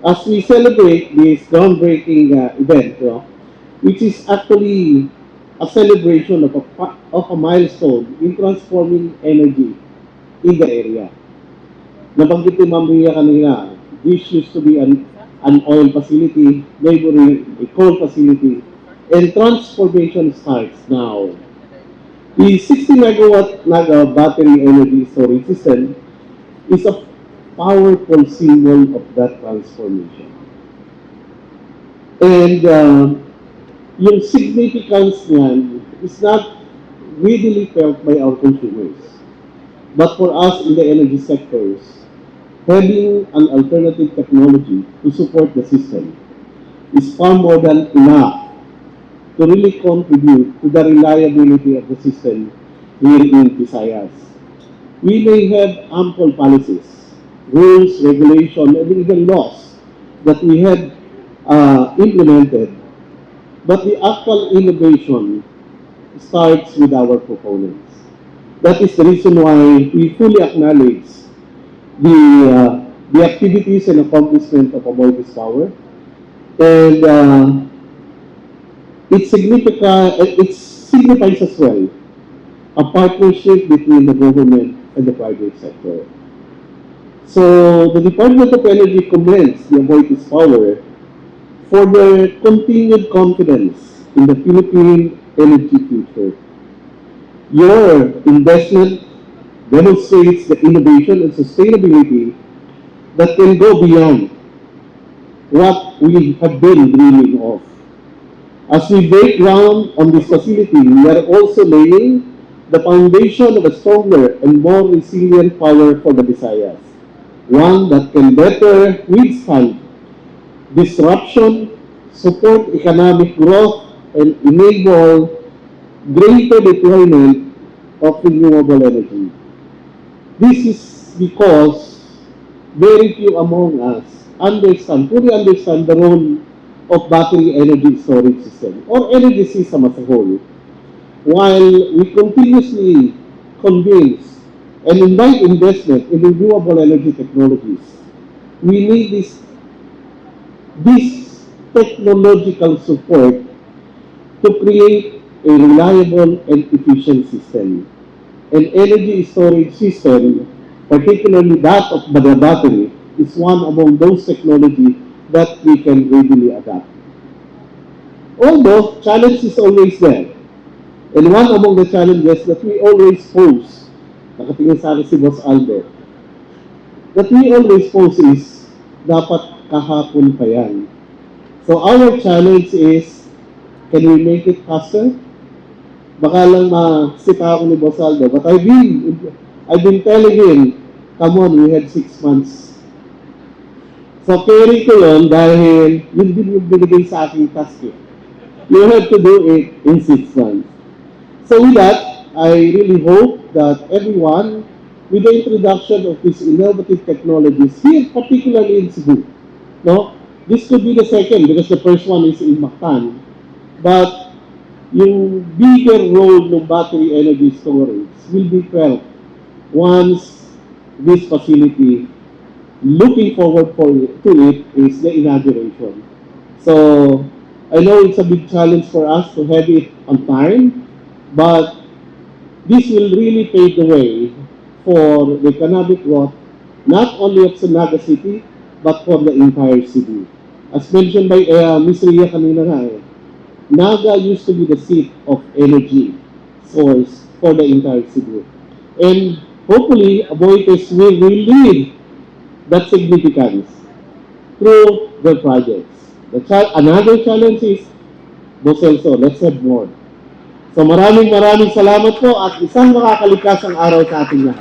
as we celebrate this groundbreaking event, which is actually a celebration of a milestone in transforming energy in the area. Nabanggit ni Ma'am Ria kanina, this used to be an oil facility, neighboring a coal facility, and transformation starts now. The 60 megawatt Naga battery energy storage system is a powerful symbol of that transformation. And yung significance niyan is not readily felt by our consumers. But for us in the energy sectors, having an alternative technology to support the system is far more than enough to really contribute to the reliability of the system here in Visayas. We may have ample policies, rules, regulation, and even laws that we have implemented, but the actual innovation starts with our proponents. That is the reason why we fully acknowledge the activities and accomplishment of AboitizPower, and it signifies as well a partnership between the government and the private sector. So the Department of Energy commends the AboitizPower for their continued confidence in the Philippine energy future. Your investment demonstrates the innovation and sustainability that can go beyond what we have been dreaming of. As we break ground on this facility, we are also laying the foundation of a stronger and more resilient power for the Visayas, one that can better withstand disruption, support economic growth, and enable greater deployment of renewable energy. This is because very few among us fully understand the role of battery energy storage system or energy system as a whole. While we continuously convince and invite investment in renewable energy technologies, we need this technological support to create a reliable and efficient system. An energy storage system, particularly that of the battery, is one among those technologies that we can readily adapt. Although, challenge is always there. And one among the challenges that we always pose, nakatingin sa akin si Boss Albert, that we always pose is, dapat kahapon pa yan. So our challenge is, can we make it faster? Baka lang masita ako ni Boss Aldo, but I've been telling him, come on, we had 6 months. So, carry ko yun dahil yun din yung binigay sa aking task. You have to do it in 6 months. So, with that, I really hope that everyone, with the introduction of these innovative technologies, here particularly in Cebu, this could be the second because the first one is in Mactan. But yung bigger role ng battery energy storage will be felt once this facility, looking forward to it, is the inauguration. So, I know it's a big challenge for us to have it on time, but this will really pave the way for the economic growth, not only of Naga City, but for the entire city. As mentioned by Ms. Ria kanina nga, Naga used to be the seat of energy source for the entire city. And hopefully, Aboitiz will lead that significance through their projects. Another challenge is, Boselso, let's have more. So maraming salamat po at isang makakalikasang araw sa ating lahat.